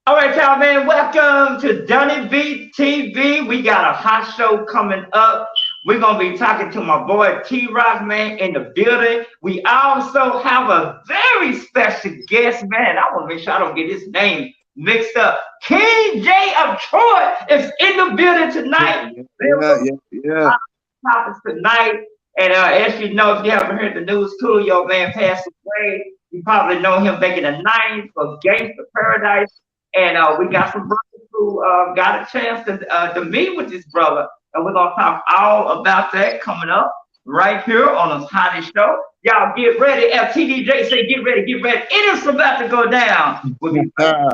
All right, y'all, man. Welcome to Donny B Tv. We got a hot show coming up. We're gonna be talking to my boy T Rock, man, in the building. We also have a very special guest, man. I want to make sure I don't get his name mixed up. King J of Troy is in the building tonight. Yeah. Topics tonight. And as you know, if you haven't heard the news, Coolio, man, passed away. You probably know him back in the 90s for Gangsta Paradise. And we got some brothers who got a chance to meet with this brother. And we're going to talk all about that coming up right here on this hottest show. Y'all get ready. FTDJ say get ready, get ready. It is about to go down. We'll be back.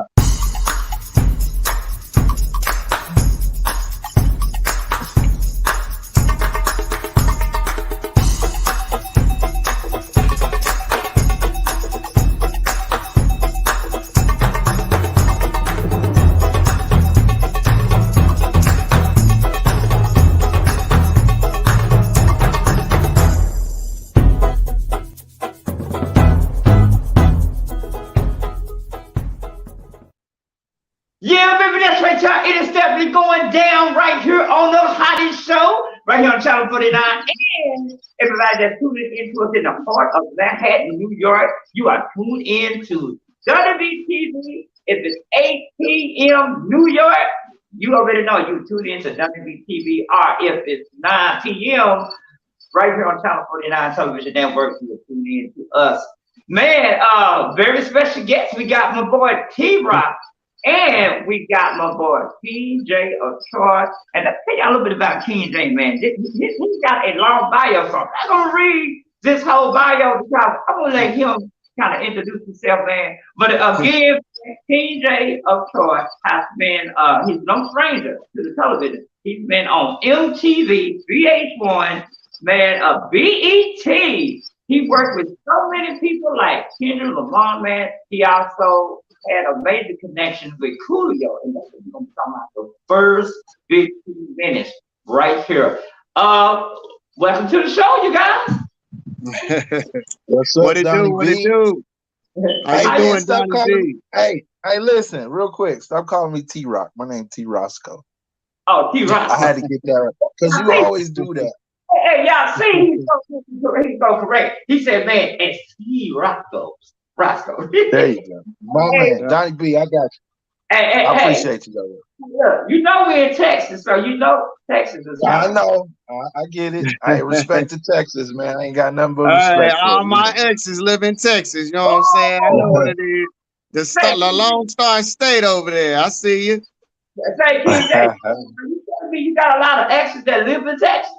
Yeah, baby, that's right, y'all. It is definitely going down right here on the hottest show, right here on Channel 49. And everybody that's tuning into us in the heart of Manhattan, New York, you are tuned in to Donny B Tv. If it's 8 p.m. New York, you already know you tune in to Donny B Tv. Or if it's 9 p.m., right here on Channel 49 Television Network, you are tuned in to us. Man, very special guest. We got my boy T-Rock. And we got my boy PJ of Troy. And let's tell you a little bit about King J, man. He got a long bio, so I'm not gonna read this whole bio because I'm gonna let him kind of introduce himself, man. But again, King J of Troy has been he's no stranger to the television. He's been on MTV, VH1, man, BET. He worked with so many people like Kendrick Lamar, man. He also had a major connection with Coolio, and that's what we're gonna be talking about the first 15 minutes right here. Welcome to the show, you guys. What's up, What it do? What it do? How you doing, Stop Donny calling B? me, hey, listen, real quick. Stop calling me T Rock. My name T Roscoe. Oh, T Rock. I had to get that right because you always do that. Hey, y'all see, he's so correct. He said, man, it's T Roscoe. Roscoe. There you go. My man, Donny B, I got you. Hey, I appreciate you, though. Look, you know we're in Texas, so you know Texas is I know. I get it. I respect the Texas, man. I ain't got nothing but respect Hey, for all it. my exes live in Texas. You know what I'm saying? I know what it is. The Lone Star State over there. I see you. Say, King J, you telling me you got a lot of exes that live in Texas?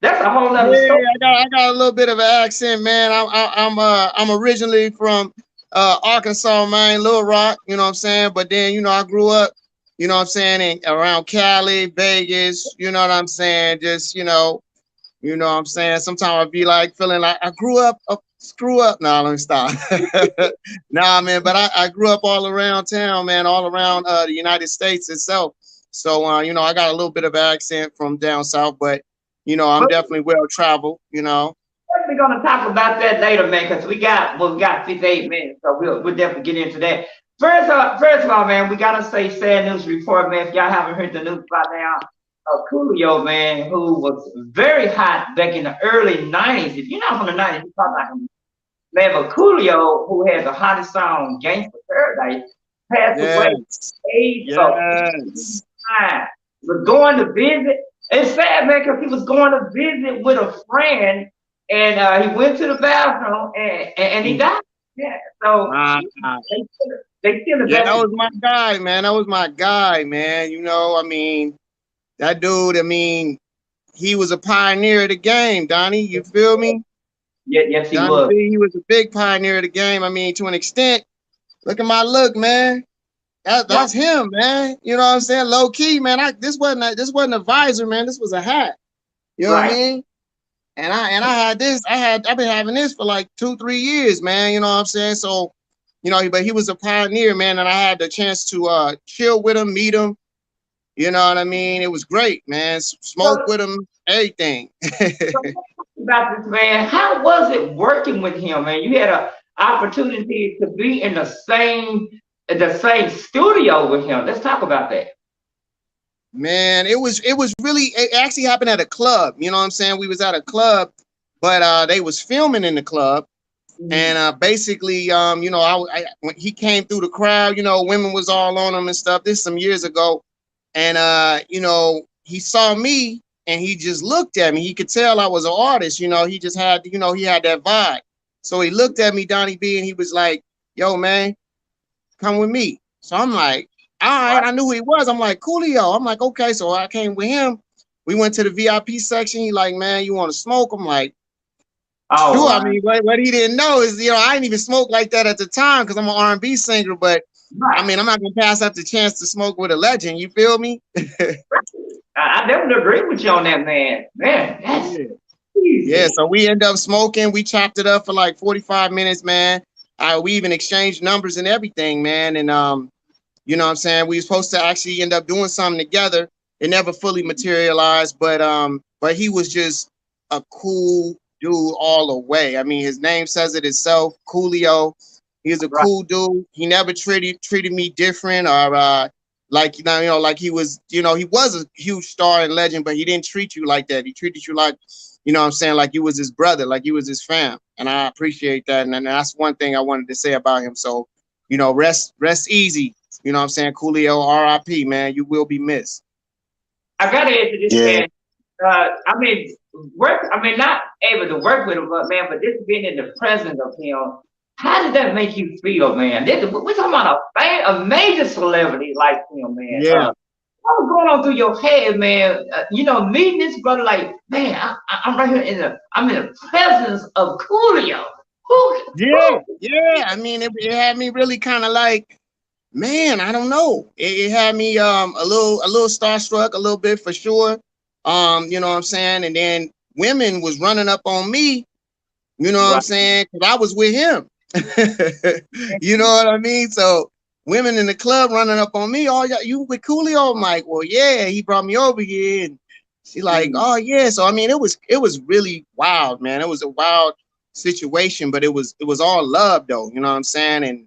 That's a whole other Yeah, story. I got a little bit of an accent, man. I'm originally from Arkansas, man, Little Rock. You know what I'm saying? But then I grew up. You know what I'm saying? Around Cali, Vegas. You know what I'm saying? Just You know what I'm saying? Sometimes I be like feeling like I grew up, screw up. No, let me stop. Nah, man, but I grew up all around town, man, all around the United States itself. So, I got a little bit of accent from down south, but, I'm definitely well traveled, We're gonna talk about that later, man, because we got 58 minutes, so we'll definitely get into that. First of all, man, we gotta say sad news report, man. If y'all haven't heard the news by now, Coolio, man, who was very hot back in the early 90s. If you're not from the 90s, you're probably not gonna man, but Coolio, who had the hottest song, Gangsta Paradise, passed away at the age of 59. Was going to visit. It's sad, man, because he was going to visit with a friend, and he went to the bathroom, and he died. Yeah, so they still Yeah, that was my guy, man. That was my guy, man. That dude, he was a pioneer of the game, Donnie. You feel me? Yeah, yes, he Donnie was. B, he was a big pioneer of the game. To an extent. Look at my look, man. That's him, man. You know what I'm saying? Low key, man. This wasn't a visor, man. This was a hat. You know what I mean? And I had this. I've been having this for like 2-3 years, man. You know what I'm saying? So, but he was a pioneer, man, and I had the chance to chill with him, meet him. You know what I mean? It was great, man. Smoke with him, everything. About this, man, how was it working with him, man? You had an opportunity to be in the same the same studio with him. Let's talk about that. Man, it was really, it actually happened at a club. You know what I'm saying? We was at a club, but they was filming in the club. And basically, you know, when he came through the crowd, you know, women was all on him and stuff. This some years ago. And you know, he saw me and he just looked at me. He could tell I was an artist, you know, he just had, you know, he had that vibe. So he looked at me, Donny B, and he was like, yo, man, come with me. So I'm like, all right, I knew who he was. I'm like, Coolio. I'm like, okay. So I came with him. We went to the VIP section. He like, man, you want to smoke? I'm like, Oh, sure. I mean, what he didn't know is, you know, I didn't even smoke like that at the time because I'm an R&B singer. But right. I mean, I'm not gonna pass up the chance to smoke with a legend. You feel me? I definitely agree with you on that, man. Man, that's easy. Yeah. So we end up smoking. We chopped it up for like 45 minutes, man. We even exchanged numbers and everything, man. And you know what I'm saying? We were supposed to actually end up doing something together. It never fully materialized, but he was just a cool dude all the way. I mean, his name says it itself, Coolio. He's a cool dude. He never treated me different or like, you know, like he was, you know, he was a huge star and legend, but he didn't treat you like that. He treated you like, you know what I'm saying, like you was his brother, like you was his fam. And I appreciate that. And that's one thing I wanted to say about him. So, you know, rest easy. You know what I'm saying? Coolio, RIP, man. You will be missed. I gotta answer this, man. I mean, not able to work with him, but man, but this being in the presence of him, how did that make you feel, man? We're talking about a major celebrity like him, man. Yeah. What was going on through your head, man? You know, meeting this brother, like, man, I'm right here I'm in the presence of Coolio. Yeah. I mean, it had me really kind of like, man, I don't know. It had me a little starstruck, a little bit for sure. You know what I'm saying? And then women was running up on me, you know what I'm saying? Because I was with him. You know what I mean? So women in the club running up on me, oh, you with Coolio? I'm like, well, yeah, he brought me over here. And she like, oh yeah. So I mean, it was really wild, man. It was a wild situation, but it was all love though, you know what I'm saying? And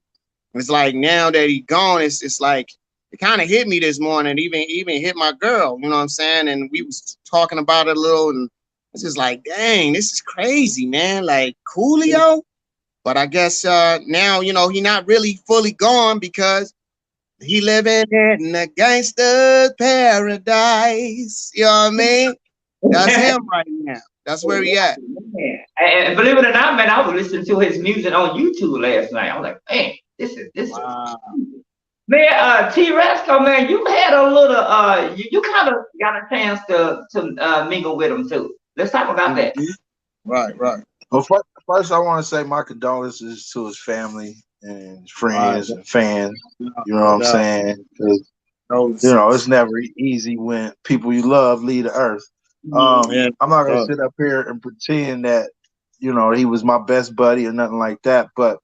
it's like now that he's gone, it's like it kind of hit me this morning, even hit my girl, you know what I'm saying? And we was talking about it a little, and it's just like, dang, this is crazy, man. Like Coolio. But I guess now, you know, he not really fully gone because he living in a gangster's paradise. You know what I mean? That's him right now. That's where he at. And believe it or not, man, I was listening to his music on YouTube last night. I was like, man, this Wow. is man, T Rasco, man, you had a little you kind of got a chance to mingle with him too. Let's talk about that. Right. Well, first I want to say my condolences to his family and friends and fans. You know what I'm saying? Because you know it's never easy when people you love leave the earth. I'm not gonna sit up here and pretend that you know he was my best buddy or nothing like that. But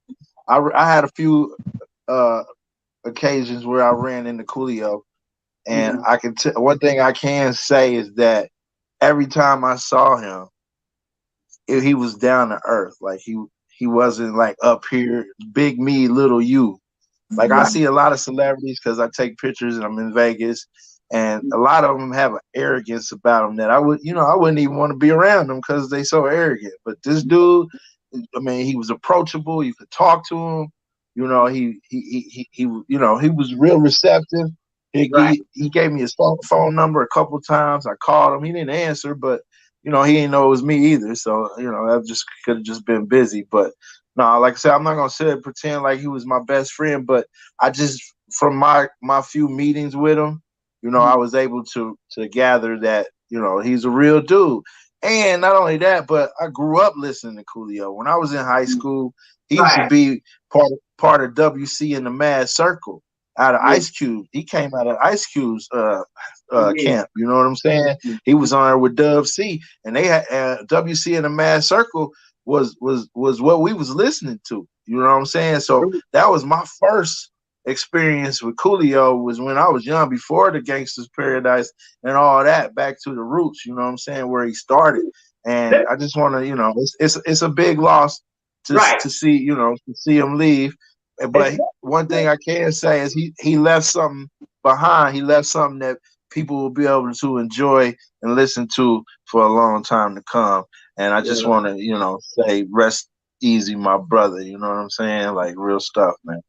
I had a few occasions where I ran into Coolio, and I can one thing I can say is that every time I saw him, he was down to earth. Like he wasn't like up here, big me, little you. Like I see a lot of celebrities because I take pictures and I'm in Vegas, and a lot of them have an arrogance about them that I wouldn't even want to be around them because they so arrogant. But this dude, I mean, he was approachable. You could talk to him. You know, he was real receptive. He gave me his phone number a couple times. I called him. He didn't answer, but you know, he didn't know it was me either. So, you know, that just could have just been busy. But no, like I said, I'm not gonna sit and pretend like he was my best friend. But I just from my few meetings with him, you know, I was able to gather that, you know, he's a real dude. And not only that, but I grew up listening to Coolio. When I was in high school, he used to be part of WC in the Mad Circle out of Ice Cube. He came out of Ice Cube's camp. You know what I'm saying? He was on there with Dub C, and they had WC in the Mad Circle was what we was listening to. You know what I'm saying? So that was my first experience with Coolio was when I was young, before the Gangster's Paradise and all that, back to the roots. You know what I'm saying? Where he started. And I just want to, you know, it's a big loss to see, you know, to see him leave. But one thing I can say is he left something behind. He left something that people will be able to enjoy and listen to for a long time to come. And I just want to, say rest easy, my brother. You know what I'm saying? Like real stuff, man.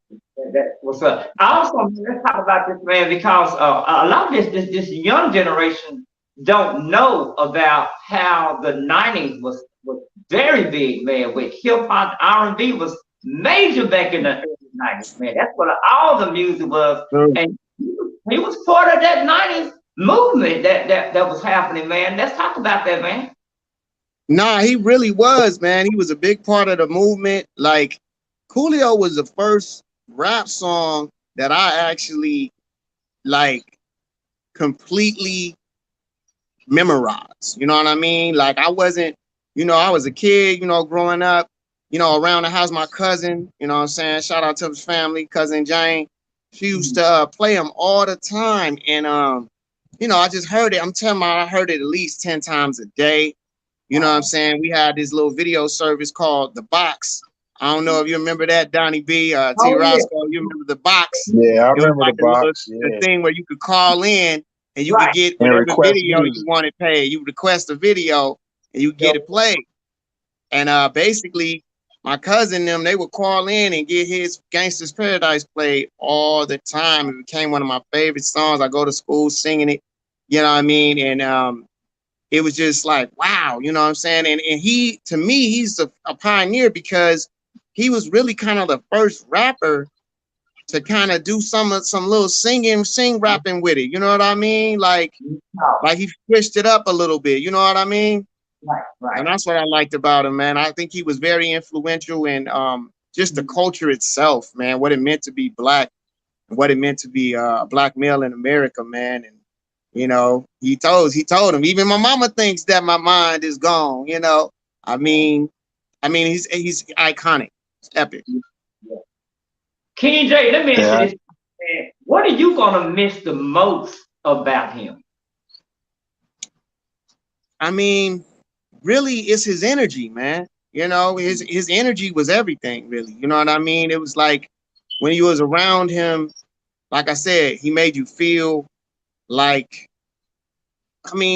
That's what's up. Also, let's talk about this, man, because a lot of this young generation don't know about how the '90s was very big, man. With hip hop, R&B was major back in the early '90s, man. That's what all the music was, and he was part of that '90s movement that was happening, man. Let's talk about that, man. Nah, he really was, man. He was a big part of the movement. Like, Coolio was the first rap song that I actually like completely memorized. You know what I mean? Like, I wasn't, I was a kid, growing up, around the house. My cousin, you know what I'm saying? Shout out to his family, cousin Jane. She used to play him all the time. And, I just heard it. I'm telling you, I heard it at least 10 times a day. You know what I'm saying? We had this little video service called The Box. I don't know if you remember that, Donny B, T. Roscoe. You remember The Box? Yeah, I remember The Box. The thing where you could call in and you could get whatever video you wanted paid. You request a video and you get it played. And basically, my cousin them, they would call in and get his Gangsta's Paradise played all the time. It became one of my favorite songs. I go to school singing it. You know what I mean? And it was just like, wow, you know what I'm saying? And he, to me, he's a pioneer because he was really kind of the first rapper to kind of do some little sing rapping with it. You know what I mean? Like he switched it up a little bit. You know what I mean? Right. And that's what I liked about him, man. I think he was very influential in just the culture itself, man, what it meant to be black, and what it meant to be a black male in America, man. And he told him, even my mama thinks that my mind is gone. I mean, he's iconic. It's epic. King J, let me ask you this. What are you gonna miss the most about him? I mean, really, it's his energy, man. His energy was everything, really. You know what I mean? It was like when you was around him, like I said, he made you feel like,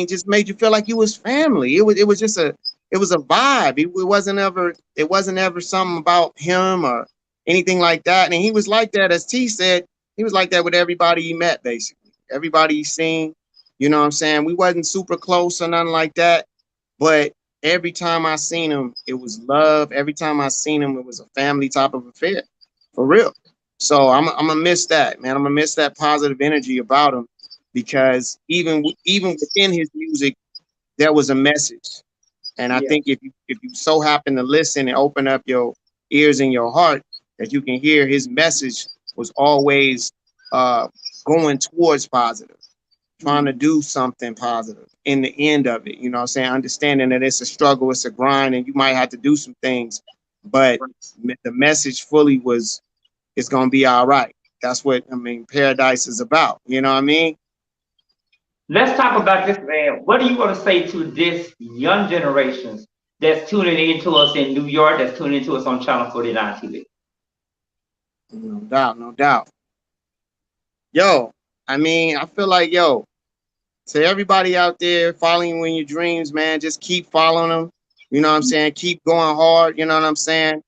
just made you feel like you was family. It was just a vibe. It wasn't ever something about him or anything like that. And he was like that, as T said, he was like that with everybody he met, basically. Everybody he seen, you know what I'm saying? We wasn't super close or nothing like that. But every time I seen him, it was love. Every time I seen him, it was a family type of affair. For real. So I'm gonna miss that, man. I'm gonna miss that positive energy about him. Because even within his music, there was a message, and I think if you so happen to listen and open up your ears and your heart, that you can hear his message was always going towards positive, trying to do something positive in the end of it. You know what I'm saying? Understanding that it's a struggle, it's a grind, and you might have to do some things, but the message fully was, it's gonna be all right. That's what Paradise is about. You know what I mean? Let's talk about this, man. What are you going to say to this young generation that's tuning into us in New York, that's tuning into us on Channel 49 TV? No doubt. Yo, I feel like, to everybody out there following you in your dreams, man, just keep following them. You know what I'm saying? Keep going hard. You know what I'm saying?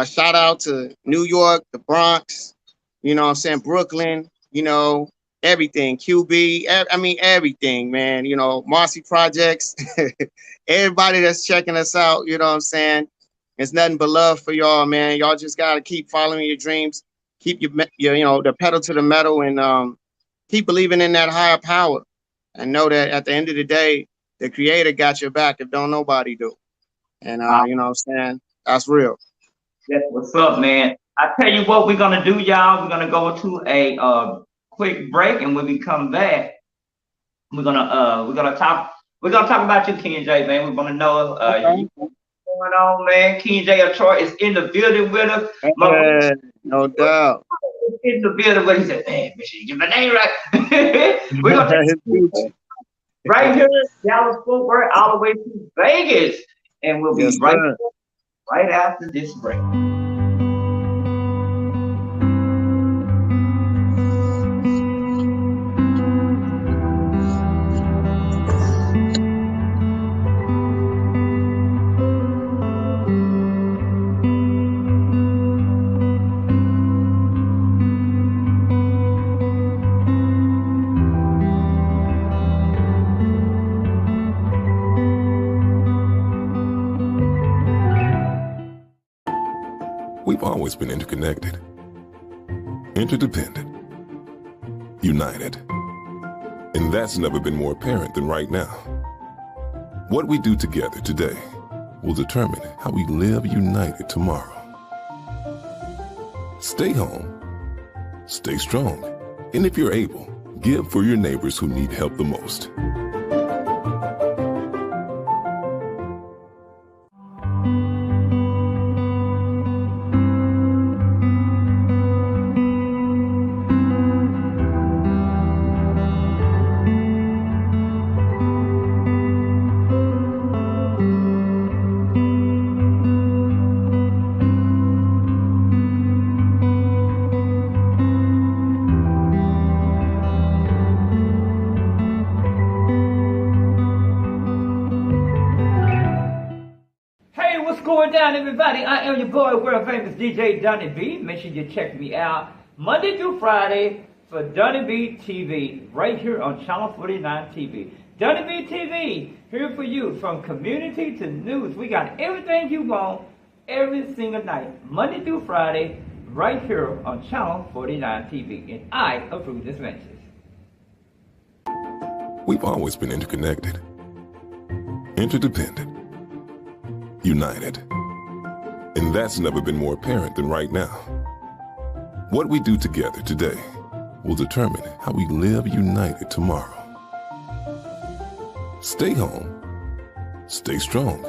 Shout out to New York, the Bronx, you know what I'm saying? Brooklyn, everything, QB, everything, man. Marcy Projects, everybody that's checking us out, you know what I'm saying? It's nothing but love for y'all, man. Y'all just gotta keep following your dreams, keep your the pedal to the metal, and keep believing in that higher power, and know that at the end of the day, the Creator got your back if don't nobody do. And you know what I'm saying? That's real. That's what's up, man. I tell you what we're gonna do, y'all. We're gonna go to a quick break, and when we come back, we're gonna talk about you, King J, man. We're gonna know you, what's going on, man. King J of Troy is in the building with us. No doubt. In the building with us. He said, "Man, make sure you get my name right." We're gonna take right here, Dallas Fort Worth, all the way to Vegas, and we'll be right after this break. We've always been interconnected, interdependent, united. And that's never been more apparent than right now. What we do together today will determine how we live united tomorrow. Stay home, stay strong, and if you're able, give for your neighbors who need help the most. Going down, everybody. I am your boy, world famous DJ Donny B. Make sure you check me out Monday through Friday for Donny B TV right here on Channel 49 TV. Donny B TV here for you from community to news. We got everything you want every single night, Monday through Friday, right here on Channel 49 TV. And I approve this message. We've always been interconnected, interdependent, united. And that's never been more apparent than right now. What we do together today will determine how we live united tomorrow. Stay home, stay strong,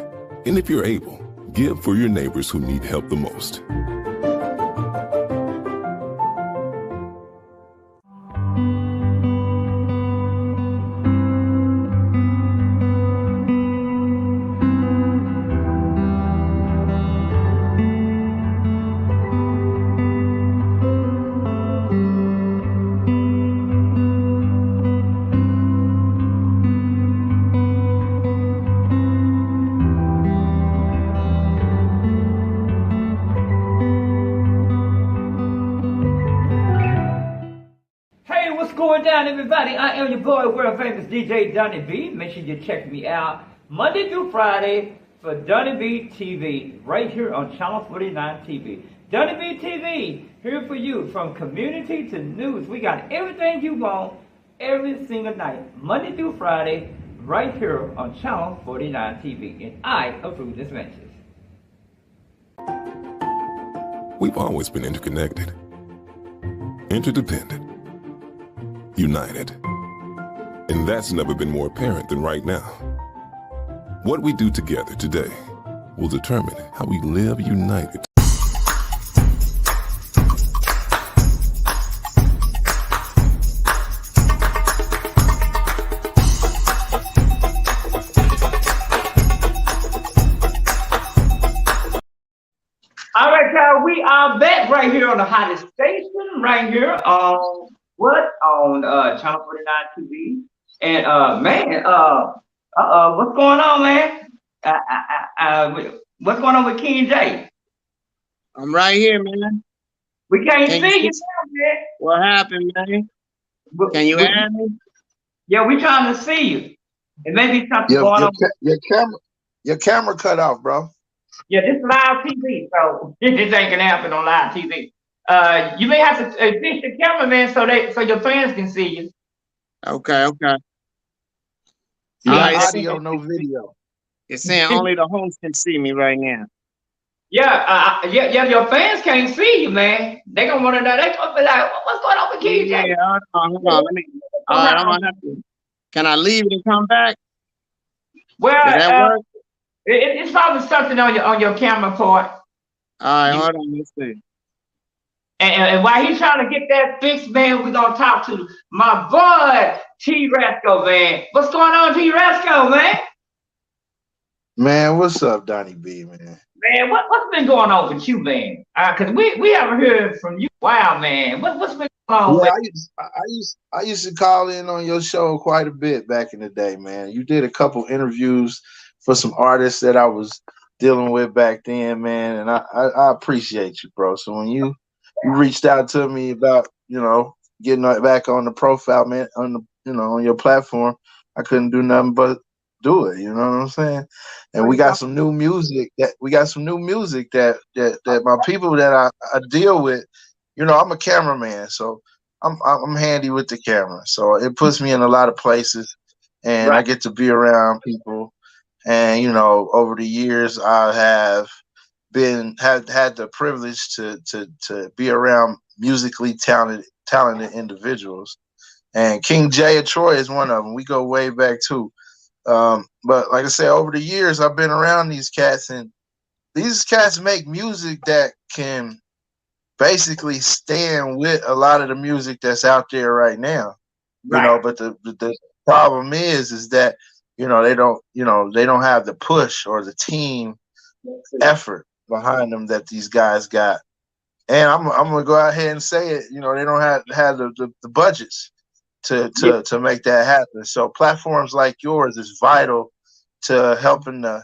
and if you're able, give for your neighbors who need help the most. Going down, everybody. I am your boy, world famous DJ Donny B. Make sure you check me out Monday through Friday for Donny B TV right here on Channel 49 TV. Donny B TV here for you from community to news. We got everything you want every single night, Monday through Friday, right here on Channel 49 TV. And I approve this message. We've always been interconnected, interdependent, united. And that's never been more apparent than right now. What we do together today will determine how we live united. All right, y'all, we are back right here on the hottest station, right here on Channel 49 TV. And man, what's going on, man? What's going on with King J? I'm right here, man. We can't see you now, man. What happened, man? Can you hear me? Yeah, we trying to see you. It may be something going on. Your camera cut off, bro. Yeah, this is live TV, so this ain't gonna happen on live TV. You may have to fix the cameraman so your fans can see you. Okay. Yeah, audio, no video. It's saying only the host can see me right now. Yeah, your fans can't see you, man. They gonna want to know. They gonna be like, "What's going on with KJ?" Yeah, hold on. Let me. All right, I'm gonna have to. Can I leave it and come back? Well, does that work? It's probably something on your camera part. All right, hold on. Let's see. And while he's trying to get that fixed, man, we're gonna talk to my boy T Rasco, man. What's going on, T Rasco, man? Man, what's up, Donny B, man? Man, what's been going on with you, man? Cause we haven't heard from you. Wow, man. What's been going on? Yeah, I used to call in on your show quite a bit back in the day, man. You did a couple interviews for some artists that I was dealing with back then, man, and I appreciate you, bro. So when you reached out to me about, getting back on the profile, man, on your platform, I couldn't do nothing but do it. You know what I'm saying? And we got some new music that my people that I deal with. You know, I'm a cameraman, so I'm handy with the camera. So it puts me in a lot of places, and I Right. get to be around people. And you know, over the years, I have had the privilege to be around musically talented individuals. And King Jay of Troy is one of them. We go way back too. But like I said, over the years, I've been around these cats, and these cats make music that can basically stand with a lot of the music that's out there right now. You Right. know, but the problem is that they don't have the push or the team effort behind them that these guys got. And I'm gonna go out here and say it. You know, they don't have the budgets Yeah. to make that happen. So platforms like yours is vital to helping the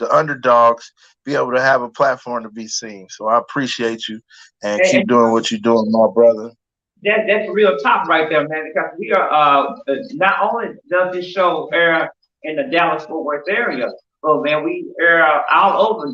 underdogs be able to have a platform to be seen. So I appreciate you and keep And doing what you're doing, my brother. that's a real top right there, man. Because we are not only does this show air in the Dallas Fort Worth area, but man, we air all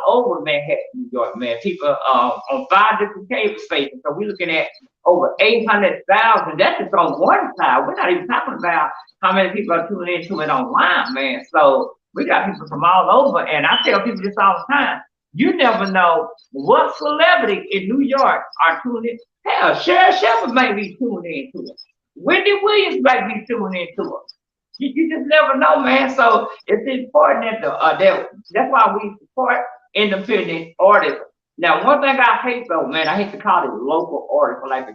over Manhattan, New York, man. People on 5 different cable stations. So we're looking at over 800,000. That's just on one side. We're not even talking about how many people are tuning into it online, man. So we got people from all over, and I tell people this all the time. You never know what celebrity in New York are tuning. Hell, Sheriff Shepherd may be tuning into it. Wendy Williams might be tuning into it. You just never know, man. So it's important that's why we support independent artists. Now, one thing I hate though, man, I hate to call it local artists. I like to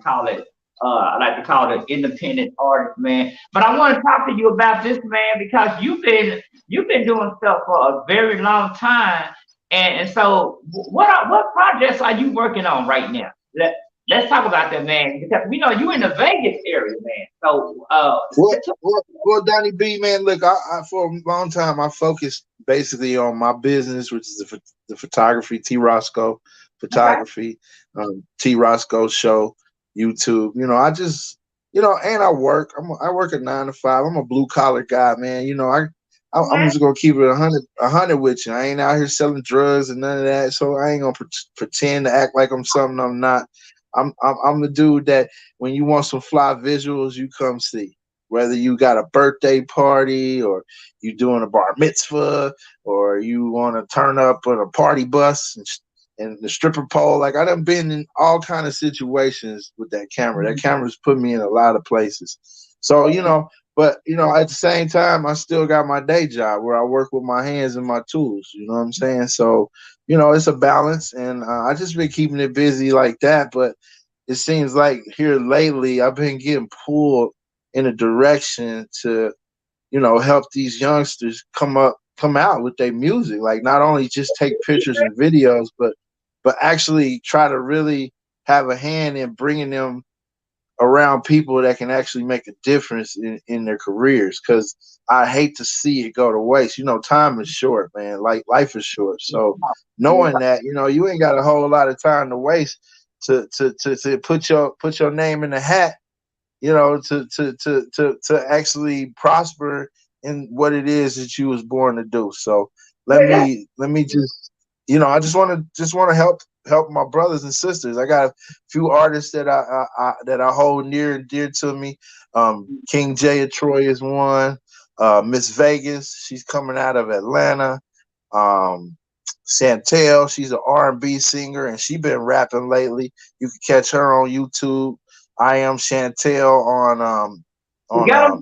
call it independent artists, man. But I want to talk to you about this, man, because you've been doing stuff for a very long time, and so what projects are you working on right now? Let's talk about that, man, because we know you in the Vegas area, man. So Donny B, man, look, I for a long time I focused basically on my business, which is the photography, T Roscoe okay. photography, T Roscoe show, YouTube. You know, I just, and I work. I work a 9 to 5. I'm a blue collar guy, man. You know, I'm just gonna keep it a hundred with you. I ain't out here selling drugs and none of that. So I ain't gonna pretend to act like I'm something I'm not. I'm the dude that when you want some fly visuals, you come see. Whether you got a birthday party or you doing a bar mitzvah or you want to turn up on a party bus and the stripper pole, like I done been in all kind of situations with that camera. That camera's put me in a lot of places. So but at the same time, I still got my day job where I work with my hands and my tools. You know what I'm saying? So it's a balance, and I just been keeping it busy like that. But it seems like here lately, I've been getting pulled in a direction to, help these youngsters come out with their music. Like not only just take pictures and videos, but actually try to really have a hand in bringing them around people that can actually make a difference in their careers. Because I hate to see it go to waste. Time is short, man. Like life is short. So knowing that, you ain't got a whole lot of time to waste to put your name in the hat, to actually prosper in what it is that you was born to do. So let me just, I just want to help my brothers and sisters. I got a few artists that I hold near and dear to me. King Jay of Troy is one. Miss Vegas, she's coming out of Atlanta. Chantel, she's an R&B singer, and she been rapping lately. You can catch her on YouTube. I am Chantel on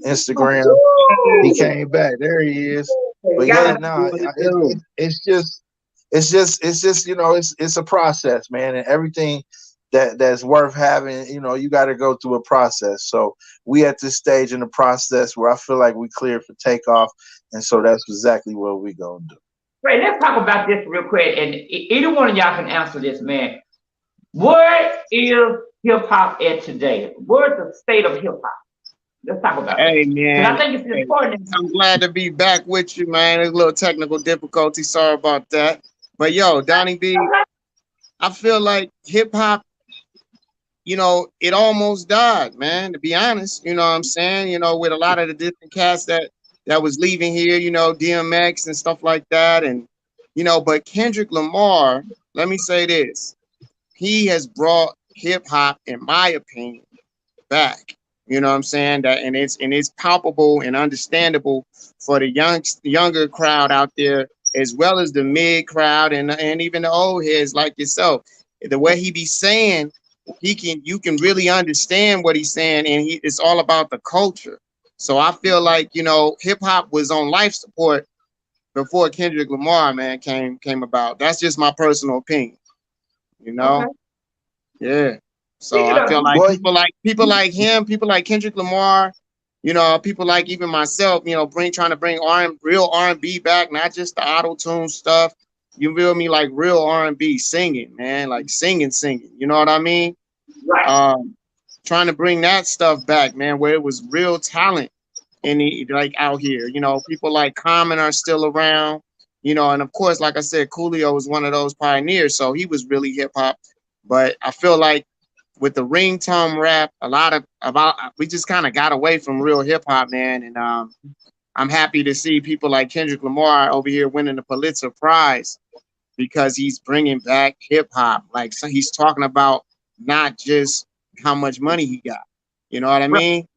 Instagram. He came back. There he is. But yeah, no, it's just it's a process, man, and everything that's worth having, you got to go through a process. So we at this stage in the process where I feel like we cleared for takeoff, and so that's exactly what we gonna do. Right, let's talk about this real quick, and either one of y'all can answer this, man. Where is hip hop at today? Where's the state of hip hop? Let's talk about Hey, that. man. I think it's important. I'm glad to be back with you, man. There's a little technical difficulty. Sorry about that. But yo, Donny B, I feel like hip hop, it almost died, man, to be honest. You know what I'm saying? With a lot of the different cats that that was leaving here, you know, DMX and stuff like that. And, you know, but Kendrick Lamar, let me say this, he has brought hip hop, in my opinion, back. You know what I'm saying? That and it's palpable and understandable for the younger crowd out there, as well as the mid crowd and even the old heads like yourself. The way he be saying, you can really understand what he's saying, and it's all about the culture. So I feel like, you know, hip hop was on life support before Kendrick Lamar, man, came about. That's just my personal opinion, you Okay. know? Yeah. So Speaking I of feel like Boy, people like him, people like Kendrick Lamar, you know, people like even myself, you know, trying to bring real R&B back, not just the auto tune stuff. You feel me? Like real R&B singing, man, like singing. You know what I mean? right. Um, Trying to bring that stuff back, man, where it was real talent in the like out here. You know, people like Common are still around. You know, and of course, like I said, Coolio was one of those pioneers, so he was really hip hop. But I feel like with the ringtone rap, a lot of about we just kind of got away from real hip hop, man. And I'm happy to see people like Kendrick Lamar over here winning the Pulitzer Prize because he's bringing back hip hop. Like, so he's talking about not just how much money he got. You know what I Right. mean?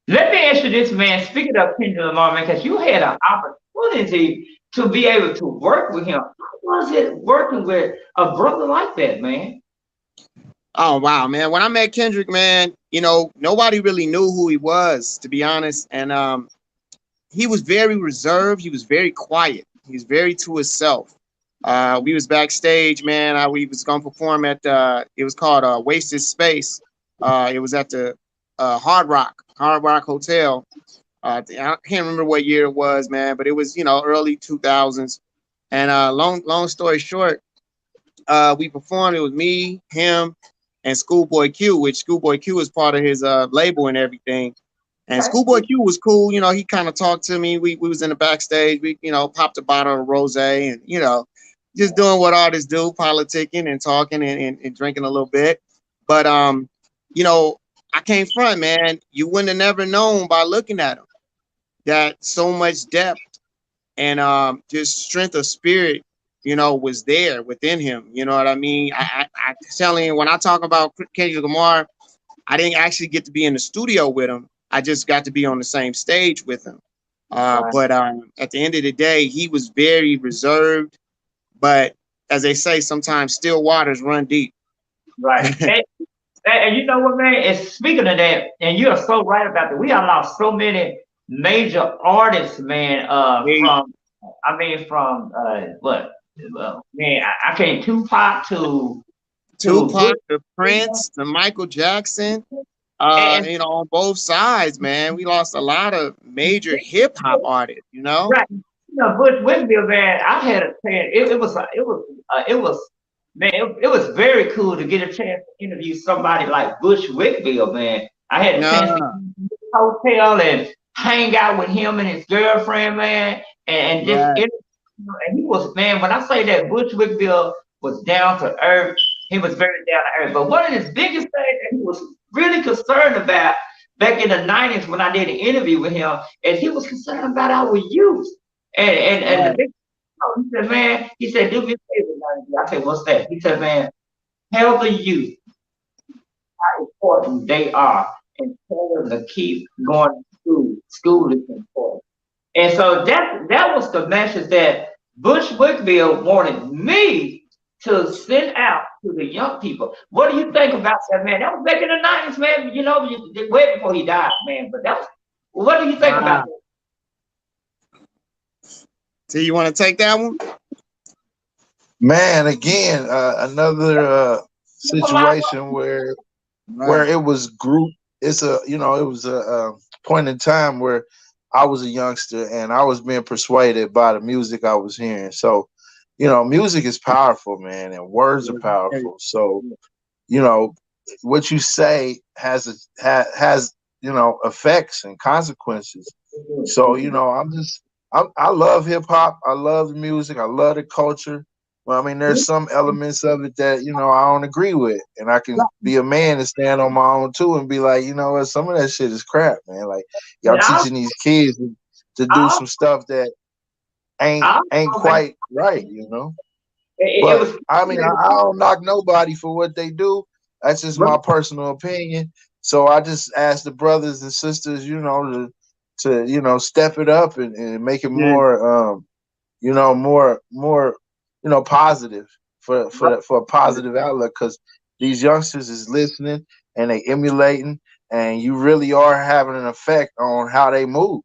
Let me ask you this, man. Speaking of Kendrick Lamar, man, because you had an opportunity to be able to work with him. How was it working with a brother like that, man? Oh wow, man! When I met Kendrick, man, you know nobody really knew who he was, to be honest, and he was very reserved. He was very quiet. He was very to himself. We was backstage, man. We was gonna perform at it was called Wasted Space. It was at the Hard Rock Hotel. I can't remember what year it was, man, but it was, you know, early 2000s. And long story short, we performed. It was me, him, and Schoolboy Q, which Schoolboy Q is part of his label and everything. And Okay. Schoolboy Q was cool. You know, he kind of talked to me. We was in the backstage. We, you know, popped a bottle of rosé and, you know, just doing what artists do, politicking and talking and drinking a little bit. But you know, I came front, man. You wouldn't have never known by looking at him that so much depth and just strength of spirit, you know, was there within him. You know what I mean? I telling you, when I talk about Kendrick Lamar, I didn't actually get to be in the studio with him. I just got to be on the same stage with him. Right. But at the end of the day, he was very reserved. But as they say, sometimes still waters run deep. Right. And you know what, man? And speaking of that, and you're so right about that. We have lost so many major artists, man. From I mean, from what? Well, man, I came Tupac to Bush, Tupac, the Prince, the Michael Jackson, and you know, on both sides, man. We lost a lot of major hip hop artists, you know? right. You know, Bush Whitfield, man. I had a chance. Man. It was very cool to get a chance to interview somebody like Bush Whitfield, man. I had a chance to Nah, go to his hotel and hang out with him and his girlfriend, man, and just right. and he was, man. When I say that Bush Whitfield was down to earth, he was very down to earth. But one of his biggest things that he was really concerned about back in the '90s when I did an interview with him is he was concerned about our youth. And the Right. big, he said, man, he said, do me a favor, man. I said, what's that? He said, man, tell the youth how important they are and tell them to keep going to school. School is important. And so that was the message that Bush Wickfield wanted me to send out to the young people. What do you think about that, man? That was back in the '90s, man. You know, way before he died, man. But that was, what do you think about Wow. that? So you want to take that one? man, again, another situation where Right. it was group. It's a it was a point in time where I was a youngster and I was being persuaded by the music I was hearing. So, music is powerful, man, and words are powerful. So, you know, what you say has effects and consequences. So, I love hip hop. I love the music. I love the culture. Well, I mean, there's some elements of it that, you know, I don't agree with. And I can be a man and stand on my own too and be like, you know what, some of that shit is crap, man. Like y'all And teaching these kids to do I, some stuff that I, ain't quite right, you know. it But was, I mean, I don't knock nobody for what they do. That's just my personal opinion. So I just ask the brothers and sisters, you know, to you know, step it up and make it Yeah. more you know, more you know, positive for a positive outlook, because these youngsters is listening and they emulating, and you really are having an effect on how they move.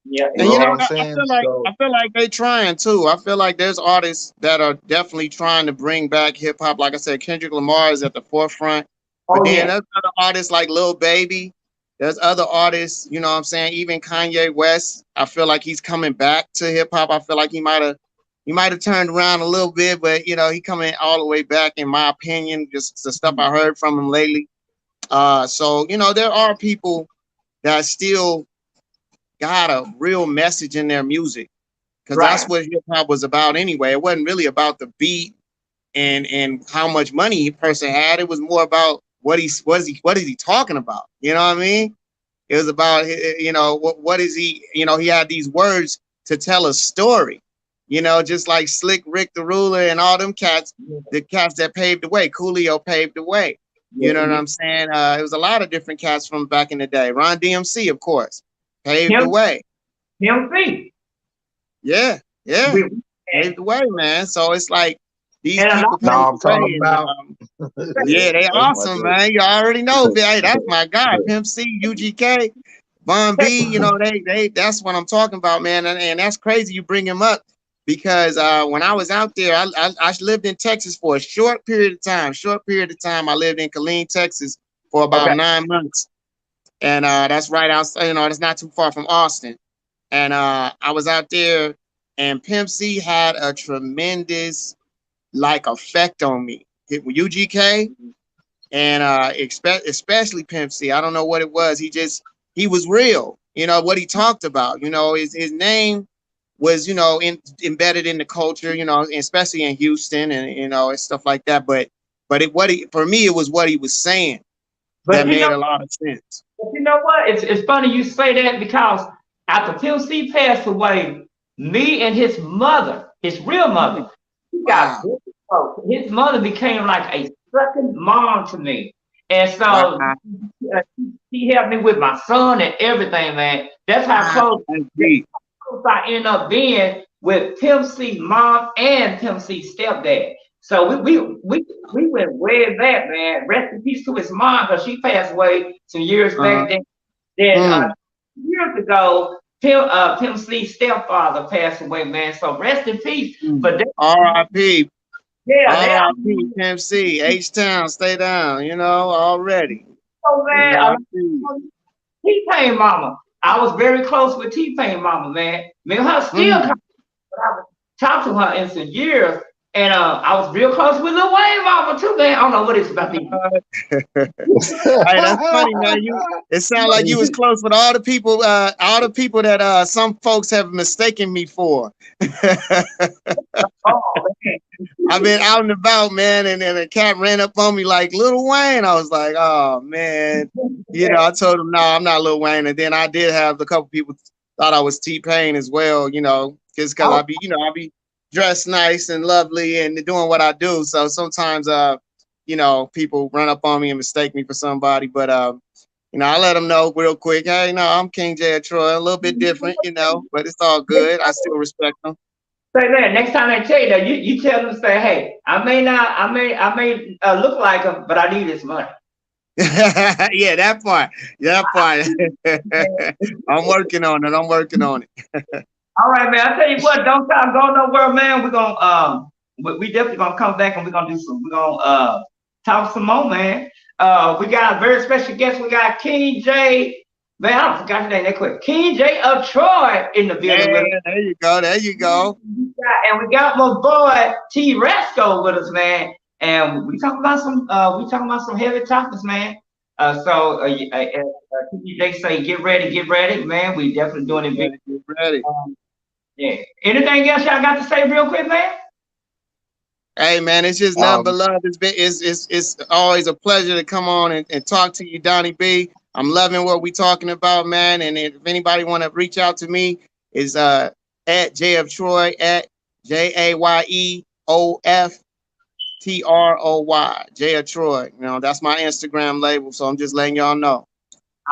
yeah, You And know you what know, I'm saying? So I feel like they trying too. I feel like there's artists that are definitely trying to bring back hip hop. Like I said, Kendrick Lamar is at the forefront. But oh then yeah, there's other artists like Lil Baby. There's other artists, you know what I'm saying? Even Kanye West, I feel like he's coming back to hip hop. I feel like he might have turned around a little bit, but you know, he coming all the way back, in my opinion, just the stuff I heard from him lately. So you know, there are people that still got a real message in their music, because that's right. what hip hop was about anyway. It wasn't really about the beat and how much money a person had. It was more about what is he talking about? You know what I mean? It was about, you know, what is he? You know, he had these words to tell a story. You know, just like Slick Rick the Ruler and all them cats, the cats that paved the way. Coolio paved the way. You Yeah, know what yeah. I'm saying? It was a lot of different cats from back in the day. Ron DMC, of course, paved the Him, way. him see. Yeah, yeah, We, paved the way, man. So it's like these and a lot people no, paved I'm the way, talking and about yeah, they that's my awesome, man. You already know, hey, that's my guy, Pimp C, UGK, Von B. You know, they that's what I'm talking about, man. And that's crazy you bring him up, because when I was out there, I lived in Texas for a short period of time. I lived in Killeen, Texas, for about okay. 9 months, and that's right outside. You know, that's not too far from Austin. And I was out there, and Pimp C had a tremendous like effect on me. UGK and especially Pimp C. I don't know what it was. He was real. You know what he talked about. You know his name was, you know, embedded in the culture. You know, especially in Houston and, you know, and stuff like that. But for me, it was what he was saying that But you know, made a lot of sense. but you know what? It's funny you say that, because after Tim C passed away, me and his mother, his real mother, he got Wow, very close. His mother became like a second mom to me, and wow, so he helped me with my son and everything, man. That's how wow, close. that's deep. I end up being with Tim C's mom and Tim C's stepdad. So we went way back, man. Rest in peace to his mom, because she passed away some years Uh, back. Then mm, years ago, Tim C's stepfather passed away, man. So rest in peace. mm. But they, R.I.P. yeah, they R.I.P. Pimp C. H-Town, stay down. You know already. so man. R.I.P. T Pain mama. I was very close with T Pain mama, man. Me and her still Mm. I haven't talked to her in some years. And I was real close with Lil Wayne mama too, man. I don't know what it's about these. Hey, that's funny, man. It sounds like you was close with all the people that some folks have mistaken me for. Oh man. I've been out and about, man, and then a cat ran up on me like Lil Wayne. I was like, oh man. You know, I told him, no, I'm not Lil Wayne. And then I did have a couple people thought I was T-Pain as well, you know, just because Oh, I be dressed nice and lovely and doing what I do. So sometimes you know, people run up on me and mistake me for somebody. But you know, I let them know real quick, hey, no, I'm King J of Troy, a little bit different, you know, but it's all good. I still respect them. say that next time they tell you that, you tell them, say, hey, I may look like him, but I need his money. Yeah, that part. That part. I'm working on it. I'm working on it. All right, man. I tell you what, don't stop going nowhere, man. We're gonna we definitely gonna come back, and we're gonna talk some more, man. We got a very special guest. We got King J. Man, I forgot his name that quick. King J of Troy in the building with us. Yeah, there you go. There you go. And we got my boy T Resco with us, man. And we talking about some heavy topics, man. TJ say get ready, man. We definitely doing it big. Get ready. Yeah. Anything else y'all got to say real quick, man? Hey man, it's just nothing but love. It's always a pleasure to come on and talk to you, Donny B. I'm loving what we talking about, man. And if anybody want to reach out to me, is at JF Troy at JAYEOFTROY, JF Troy. You know, that's my Instagram label. So I'm just letting y'all know.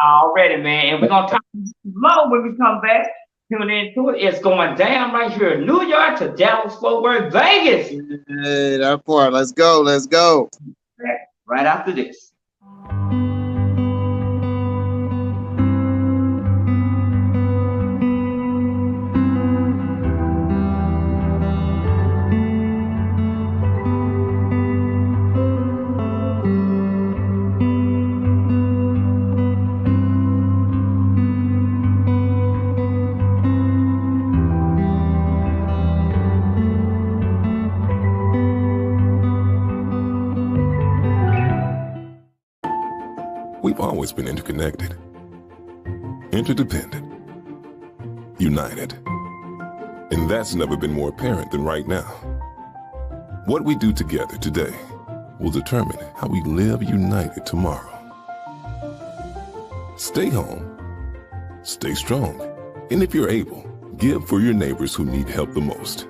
Already, man. And we're gonna talk more when we come back. Tune into it. It's going down right here in New York to Dallas, Fort Worth, Vegas. Hey, that part. Let's go. Let's go. Right after this. We've always been interconnected, interdependent, united. And that's never been more apparent than right now. What we do together today will determine how we live united tomorrow. Stay home, stay strong, and if you're able, give for your neighbors who need help the most.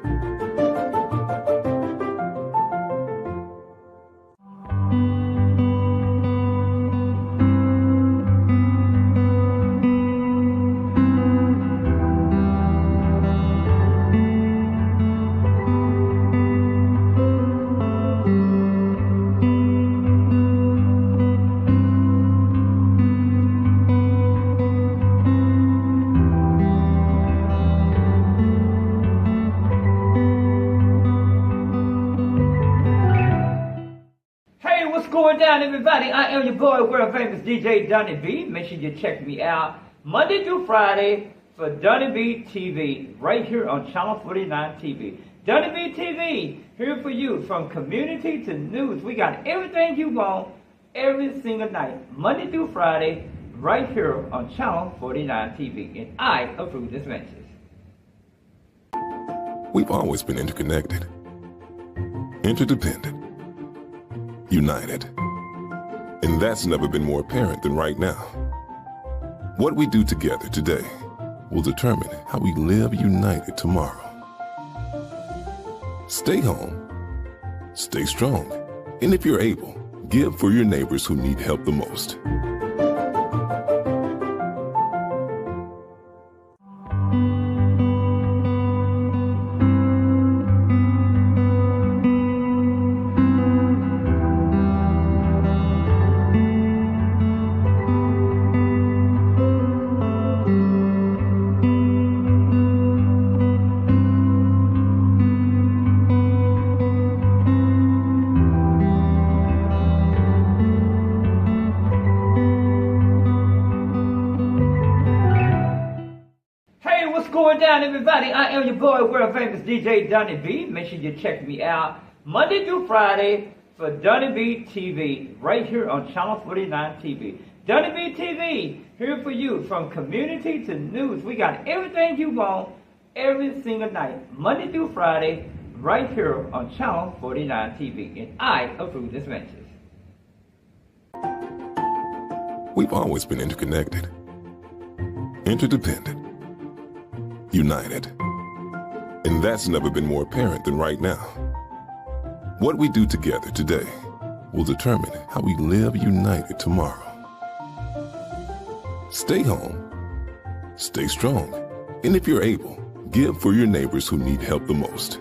Down, everybody. I am your boy, world famous DJ Donny B. Make sure you check me out Monday through Friday for Donny B TV right here on Channel 49 TV. Donny B TV here for you from community to news. We got everything you want every single night, Monday through Friday, right here on Channel 49 TV. And I approve this message. We've always been interconnected, interdependent, united. And that's never been more apparent than right now. What we do together today will determine how we live united tomorrow. Stay home, stay strong, and if you're able, give for your neighbors who need help the most. Down, everybody. I am your boy, world famous DJ Donny B. Make sure you check me out Monday through Friday for Donny B TV right here on Channel 49 TV. Donny B TV here for you from community to news. We got everything you want every single night, Monday through Friday, right here on Channel 49 TV. And I approve this message. We've always been interconnected, interdependent, united. And that's never been more apparent than right now. What we do together today will determine how we live united tomorrow. Stay home, stay strong, and if you're able, give for your neighbors who need help the most.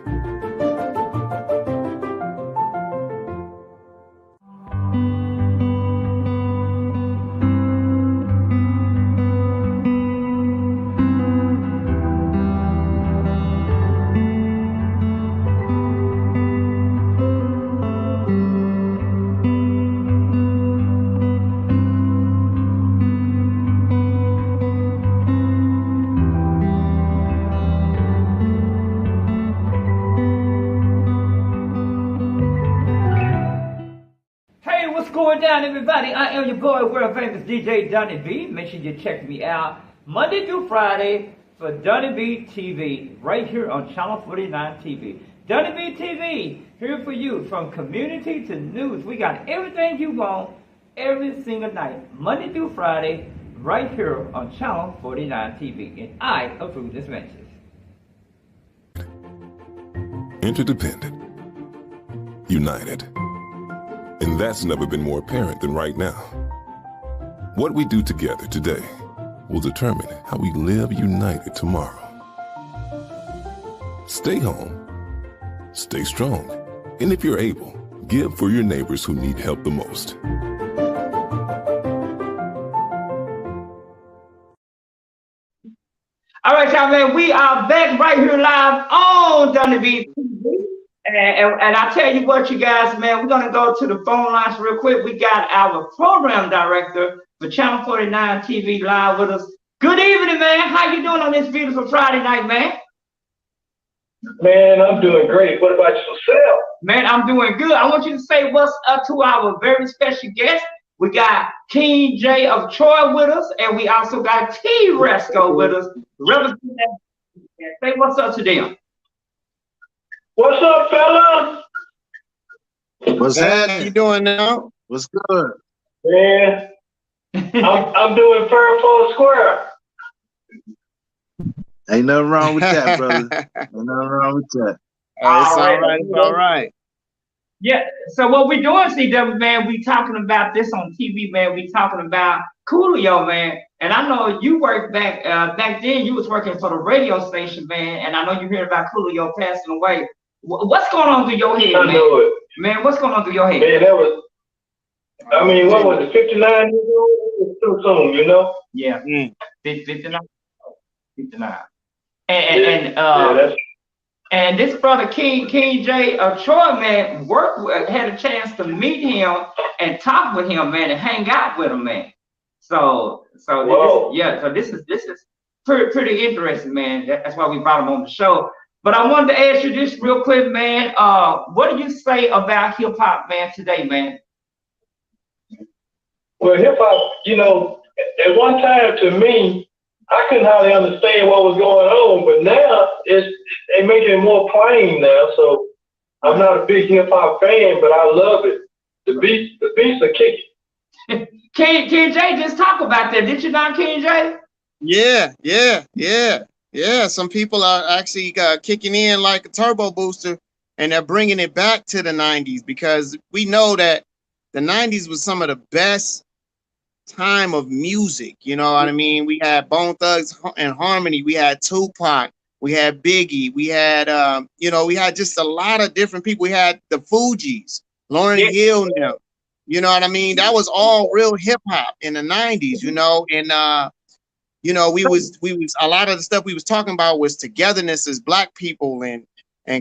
Down, everybody. I am your boy, world famous DJ Donny B. Make sure you check me out Monday through Friday for Donny B TV right here on Channel 49 TV. Donny B Tv, here for you from community to news. We got everything you want every single night, Monday through Friday, right here on Channel 49 TV. And I approve this message. Interdependent, united. And that's never been more apparent than right now. What we do together today will determine how we live united tomorrow. Stay home, stay strong, and if you're able, give for your neighbors who need help the most. All right, y'all, man, we are back right here live on Donny B TV. And I tell you what, you guys, man, we're going to go to the phone lines real quick. We got our program director for Channel 49 TV live with us. Good evening, man. How you doing on this beautiful Friday night, man? Man, I'm doing great. What about yourself? Man, I'm doing good. I want you to say what's up to our very special guest. We got King J of Troy with us, and we also got T Resco with us. Say what's up to them. What's up, fella? What's happening? How you doing now? What's good? Man, I'm doing fair for square. Ain't nothing wrong with that, brother. Ain't nothing wrong with that. It's all right. It's all right. Yeah, so what we doing, CW, man, we talking about this on TV, man. We talking about Coolio, man. And I know you worked back then, you was working for the radio station, man. And I know you heard about Coolio passing away. What's going on through your head, man? I know it. Man, what's going on through your head? Man, that was, I mean, what was it, 59 years old? It was too soon, you know? Yeah, 59. And this brother King J of Troy, man, had a chance to meet him and talk with him, man, and hang out with him, man. So this is pretty interesting, man. That's why we brought him on the show. But I wanted to ask you this real quick, man. What do you say about hip hop, man, today, man? Well, hip hop, you know, at one time to me, I couldn't hardly understand what was going on, but now they making it more plain now. So I'm not a big hip hop fan, but I love it. The beats are kicking. King J, just talk about that. Did you not, King J? Yeah. Some people are actually kicking in like a turbo booster, and they're bringing it back to the 90s, because we know that the 90s was some of the best time of music. You know what I mean? We had Bone Thugs and Harmony. We had Tupac. We had Biggie. We had, we had just a lot of different people. We had the Fugees, Lauryn Hill now. You know what I mean? That was all real hip hop in the 90s, you know, and we was a lot of the stuff we was talking about was togetherness as Black people and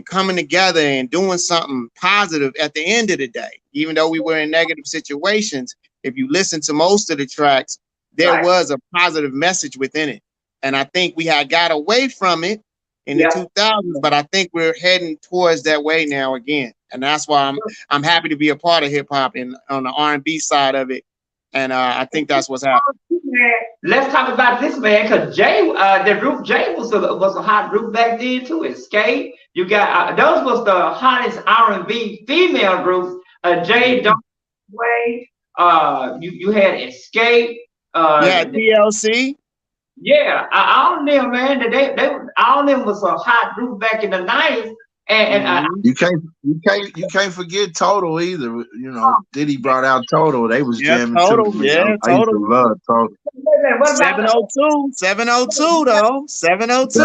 coming together and doing something positive at the end of the day. Even though we were in negative situations, if you listen to most of the tracks, there was a positive message within it. And I think we had got away from it in the 2000s, but I think we're heading towards that way now again. And that's why I'm happy to be a part of hip hop and on the R&B side of it. And I think that's what's happening. Let's talk about this, man, because Jay, the group Jay was a hot group back then too. Escape, you got those was the hottest R&B female groups. Jay, Don't Way. You had Escape. TLC. Yeah, all of them, man. They all of them was a hot group back in the 90s. And you can't forget Total either. You know, Diddy brought out Total. They was jamming Total. too. Yeah, I used to love Total. 702 though. 702.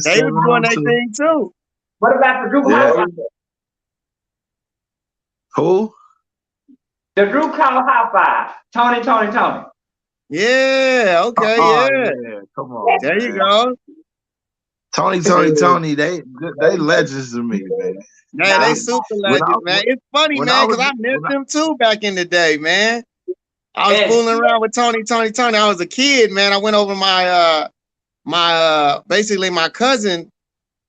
They were doing their thing too. What about the group? Who? The group called High Five. Tony. Yeah. Okay. Yeah. Come on. There you go. Tony, they legends to me, man. Yeah, they super legends, man. It's funny, man, because I missed them too back in the day, man. I was fooling around with Tony. I was a kid, man. I went over basically my cousin,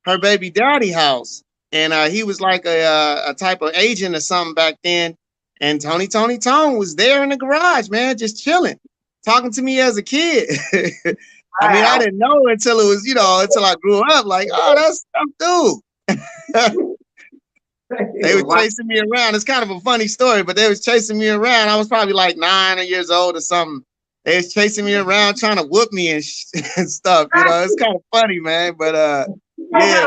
her baby daddy house, and he was like a type of agent or something back then. And Tony was there in the garage, man, just chilling, talking to me as a kid. I mean, I didn't know until it was, until I grew up, like, oh, that's dude. They were chasing me around. It's kind of a funny story, but they was chasing me around. I was probably like 9 years old or something. They was chasing me around, trying to whoop me and, and stuff. You know, it's kind of funny, man. But yeah,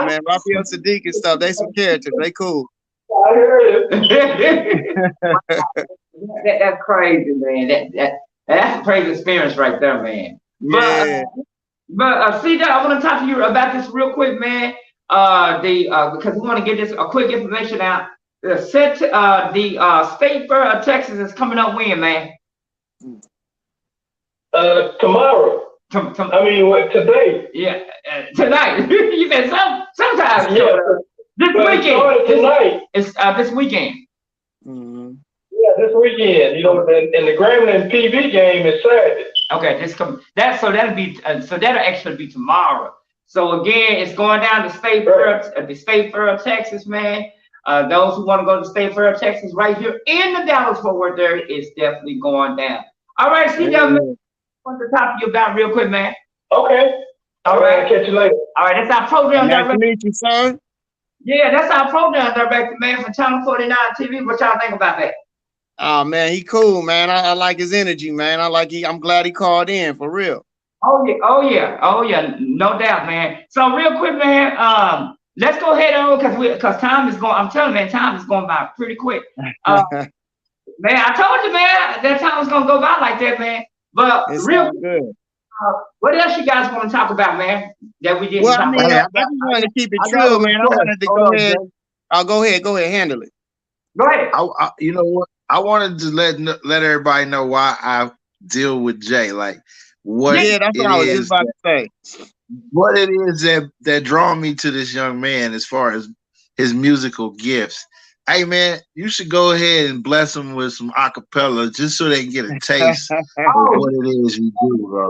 man, Raphael Sadiq and stuff. They some characters. They cool. I heard it. That's crazy, man. That's a crazy experience right there, man. Yeah. But CJ, I want to talk to you about this real quick, man. Because we want to get this quick information out. The State Fair of Texas is coming up when, man? Tomorrow. Today. Yeah, tonight. You said sometimes. Yeah. This weekend. Tonight. It's this weekend. Mm-hmm. Yeah, this weekend. You know, and the Grambling PV game is Saturday. Okay, that'll actually be tomorrow. So again, it's going down to the State Fair of Texas, man. Those who want to go to the State Fair of Texas right here in the Dallas-Fort Worth area is definitely going down. All right, CJ, I want to talk to you about real quick, man. Okay. All right. Catch you later. All right, that's our program Nice director. to meet you, sir. Yeah, that's our program director, man, from Channel 49 TV. What y'all think about that? Oh man, he cool, man. I like his energy, man. I'm glad he called in for real. Oh yeah, no doubt, man. So real quick, man, let's go ahead on because time is going. I'm telling you, man, time is going by pretty quick. Man, I told you, man, that time was gonna go by like that, man. But It's real good. What else you guys want to talk about, man? That we didn't Well, talk I mean, about? I just wanted to keep it true, man. I wanted to go ahead. I'll go ahead, handle it. Go ahead. You know what? I wanted to let everybody know why I deal with Jay. Like what? Yeah, that's what I was just about to say. What it is that draw me to this young man as far as his musical gifts. Hey man, you should go ahead and bless him with some acapella just so they can get a taste of what it is you do, bro.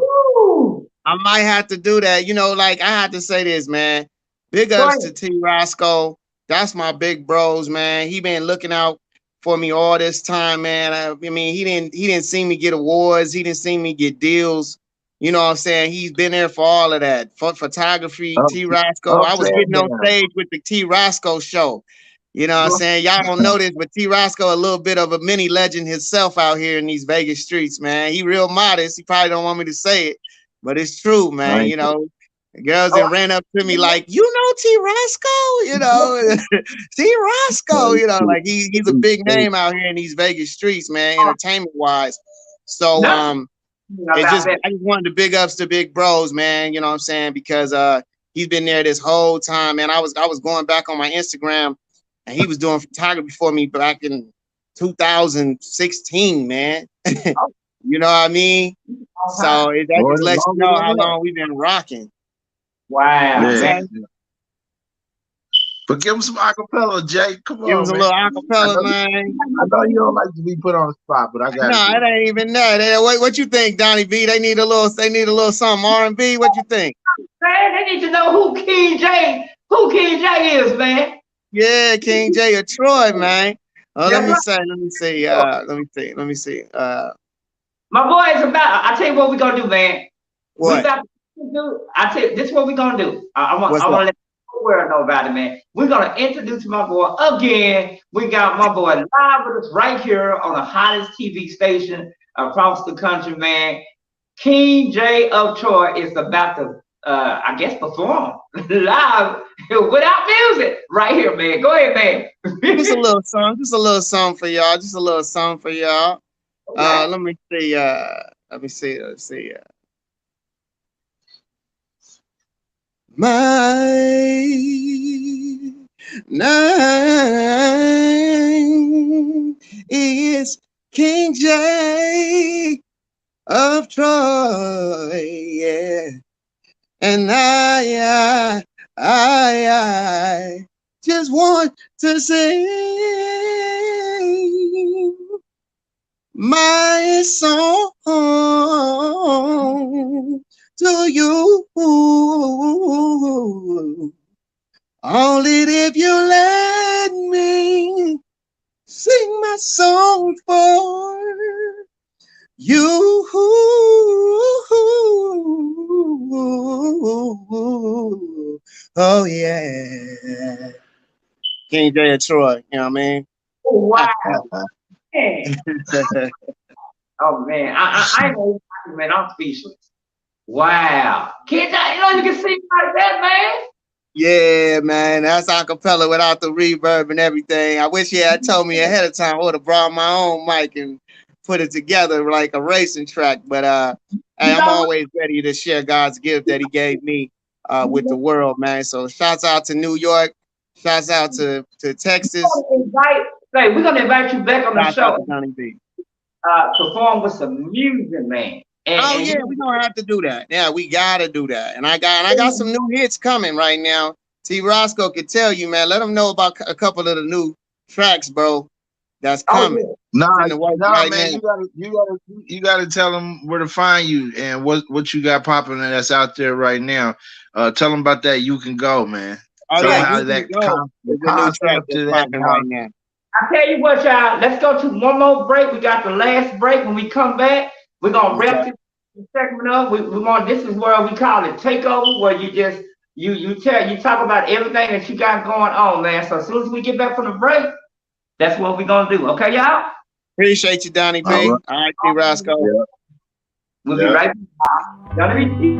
I might have to do that. You know, like I have to say this, man. Big ups to T Roscoe. That's my big bros, man. He been looking out for me all this time, man. I mean, he didn't see me get awards. He didn't see me get deals. You know what I'm saying? He's been there for all of that. For photography, T Roscoe. I was getting on stage with the T Roscoe show. You know what I'm saying? Y'all don't know this, but T Roscoe, a little bit of a mini legend himself out here in these Vegas streets, man. He real modest. He probably don't want me to say it, but it's true, man. You know, girls that ran up to me like, you know T Roscoe, you know, T Roscoe, you know, like he's a big name out here in these Vegas streets, man, entertainment wise. So I just wanted to big ups to big bros, man. You know what I'm saying? Because he's been there this whole time, man. I was going back on my Instagram. And he was doing photography for me back in 2016, man. You know what I mean? So that just lets you know how long we've been rocking. Wow. Yeah. But give him some acapella, Jay. Come on, give him some little acapella, man. I know you don't like to be put on the spot, but I got it ain't even that. What you think, Donny B? They need a little something R&B. What you think? Man, they need to know who King J is, man. Yeah, King J of Troy, man. Let me see. My boy is about. I tell you what we're gonna do, man. What? This is what we're gonna do. I want to let the world know about it, man. We're gonna introduce my boy again. We got my boy live with us right here on the hottest TV station across the country, man. King J of Troy is about to, I guess, perform live without music right here, man. Go ahead, man. Just a little song for y'all. Okay. Let me see. My name is King J of Troy, yeah. And I just want to sing my song to you. Only if you let me sing my song for you. Oh yeah. King J of Troy, you know what I mean? Oh, wow, man. Oh man, I ain't gonna lie, man. I'm speechless. Wow, kids, you can sing like that, man. Yeah, man, that's acapella without the reverb and everything. I wish he had told me ahead of time. I would have brought my own mic and put it together like a racing track. But hey, I'm always ready to share God's gift that He gave me with the world, man. So shouts out to New York, shouts out to Texas. We're gonna invite you back on the Shouts show. out to Donny B. Perform with some music, man. Oh yeah, we're gonna have to do that. Yeah, we gotta do that. And I got some new hits coming right now. T. Roscoe could tell you, man. Let him know about a couple of the new tracks, bro. That's coming. Oh, yeah. Man, you gotta tell them where to find you and what you got popping that's out there right now. Tell them about that. You Can Go, man. Oh tell yeah, how that concept to that right now. I tell you what, y'all. Let's go to one more break. We got the last break. When we come back, we're gonna wrap this segment up. We want. This is where we call it takeover, where you just you talk about everything that you got going on, man. So as soon as we get back from the break, that's what we're gonna do. Okay, y'all? Appreciate you, Donny B. All right, T. Roscoe. Yeah. We'll be right back. Donny B.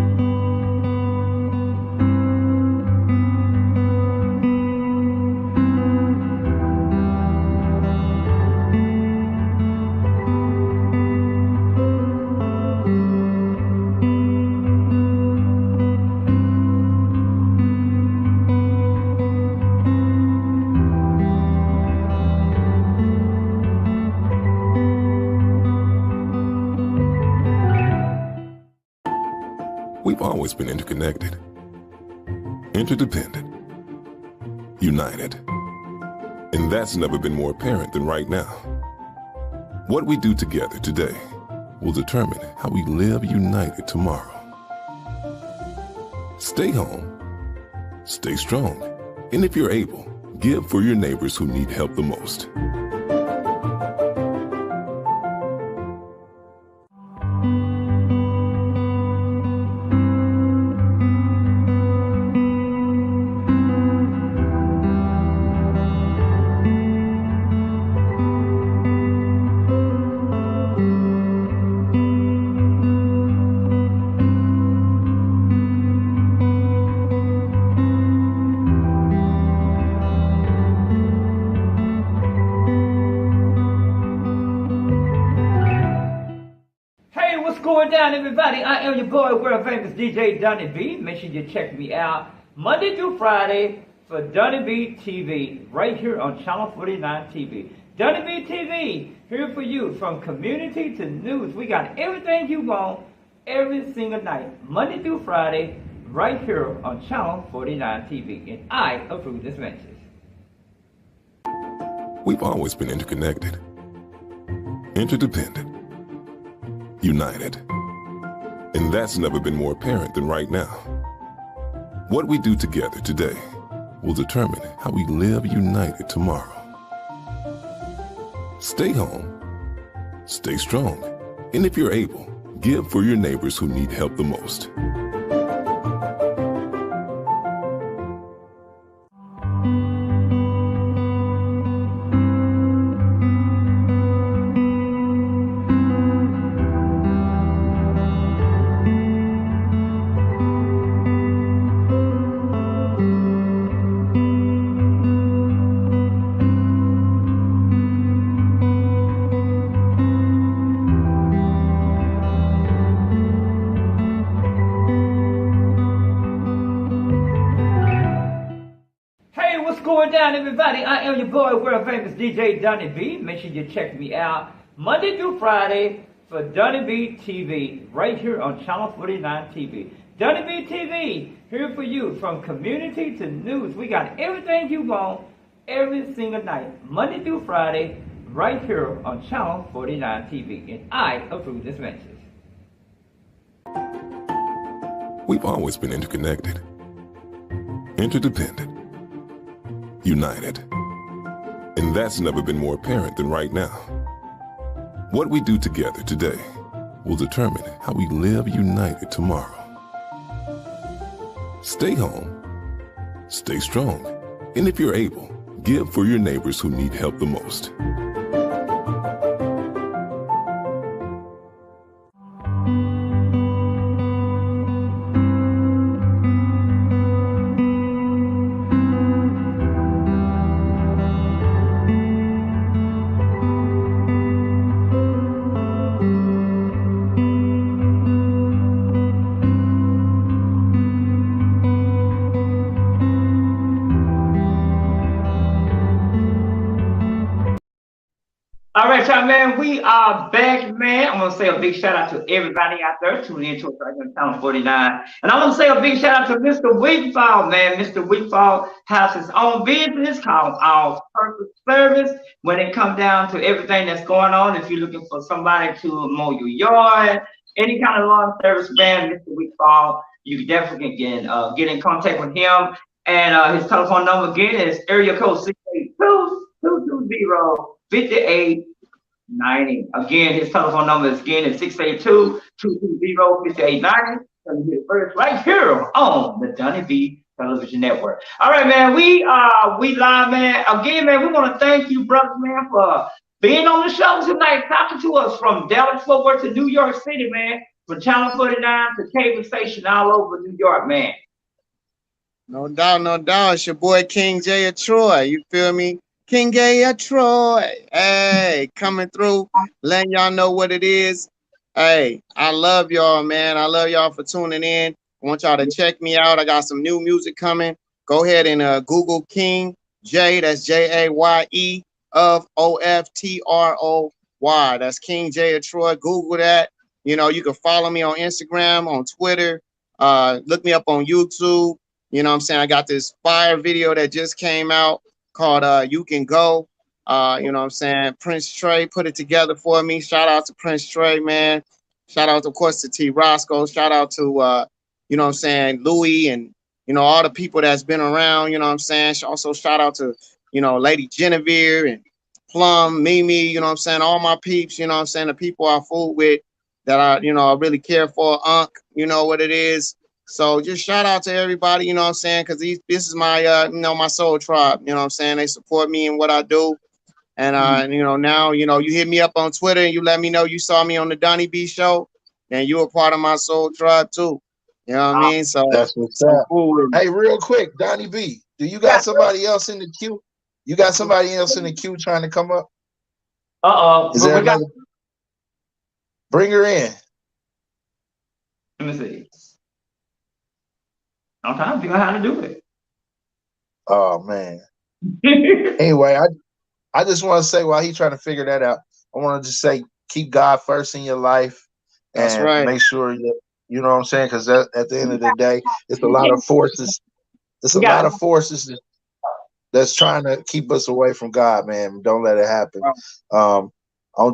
We've always been interconnected, interdependent, united. And that's never been more apparent than right now. What we do together today will determine how we live united tomorrow. Stay home, stay strong, and if you're able, give for your neighbors who need help the most. Everybody, I am your boy, world famous DJ Donny B. Make sure you check me out Monday through Friday for Donny B TV, right here on Channel 49 TV. Donny B TV, here for you from community to news. We got everything you want every single night, Monday through Friday, right here on Channel 49 TV. And I approve this message. We've always been interconnected, interdependent, united. And that's never been more apparent than right now. What we do together today will determine how we live united tomorrow. Stay home, stay strong, and if you're able, give for your neighbors who need help the most. Everybody, I am your boy, world famous DJ Donny B. Make sure you check me out Monday through Friday for Donny B TV, right here on Channel 49 TV. Donny B TV, here for you from community to news. We got everything you want every single night, Monday through Friday, right here on Channel 49 TV. And I approve this message. We've always been interconnected, interdependent, united. And that's never been more apparent than right now. What we do together today will determine how we live united tomorrow. Stay home, stay strong, and if you're able, give for your neighbors who need help the most. All right, y'all, man, we are back, man. I want to say a big shout out to everybody out there tuning into us right here in Town 49. And I want to say a big shout out to Mr. Wigfall, man. Mr. Wigfall has his own business called All Purpose Service. When it comes down to everything that's going on, if you're looking for somebody to mow your yard, any kind of lawn service, man, Mr. Wigfall, you definitely can get in contact with him. And his telephone number again is area code 682-220-5890. Again, his telephone number is 682-220-5890. So you get first right here on the Donny B Television Network. All right, man, we live, man. Again, man, we want to thank you, brothers, man, for being on the show tonight, talking to us from Dallas, Fort Worth to New York City, man, from Channel 49 to cable station all over New York, man. No doubt, no doubt. It's your boy King J of Troy. You feel me? King J of Troy. Hey, coming through, letting y'all know what it is. Hey, I love y'all, man. I love y'all for tuning in. I want y'all to check me out. I got some new music coming. Go ahead and Google King J. That's Jaye of OFTROY. That's King J of Troy. Google that. You know, you can follow me on Instagram, on Twitter. Look me up on YouTube. You know what I'm saying? I got this fire video that just came out called You Can Go. You know what I'm saying? Prince Trey put it together for me. Shout out to Prince Trey, man. Shout out, of course, to T. Roscoe. Shout out to, you know what I'm saying, Louis and, you know, all the people that's been around, you know what I'm saying? Also, shout out to, you know, Lady Genevieve and Plum, Mimi, you know what I'm saying? All my peeps, you know what I'm saying? The people I fool with that I, you know, I really care for. You know what it is. So just shout out to everybody, you know what I'm saying? Because this is my, you know, my soul tribe, you know what I'm saying? They support me in what I do. And, you know, now, you know, you hit me up on Twitter and you let me know you saw me on the Donny B show, and you were part of my soul tribe too. You know what I mean? So that's what's up. Cool. Hey, real quick, Donny B, do you got somebody else in the queue? You got somebody else in the queue trying to come up? Is there another? Bring her in. Let me see. I'm trying to figure out how to do it. Oh man. Anyway, I just want to say while he's trying to figure that out, I want to just say keep God first in your life, and that's right. Make sure that you know what I'm saying, because at the end of the day, it's a lot of forces. It's a lot of forces that's trying to keep us away from God, man. Don't let it happen. And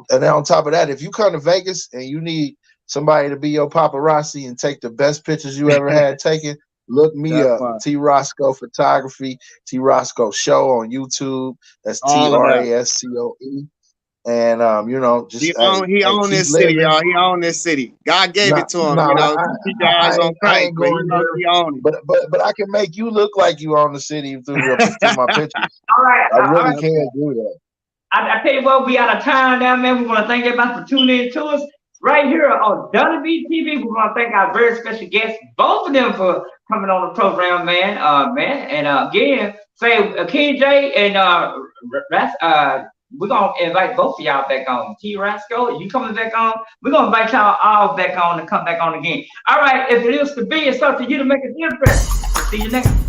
then on top of that, if you come to Vegas and you need somebody to be your paparazzi and take the best pictures you ever had taken, look me up. T. Roscoe Photography, T. Roscoe Show on YouTube. That's TRASCOE. And you know, just he owned this city, y'all. He owned this city. God gave it to him. You know, keep your eyes on Christ, but you know he owned it. But I can make you look like you own the city through my pictures. All right, I really can't do that. I tell you what, we out of time now, man. We want to thank everybody for tuning in to us right here on Donny B TV. We want to thank our very special guests, both of them, for coming on the program, man. And again, say King J and we're gonna invite both of y'all back on. T. Roscoe, you coming back on? We're gonna invite y'all all back on to come back on again. All right, if it is to be, it's up to you to make a difference. See you next time.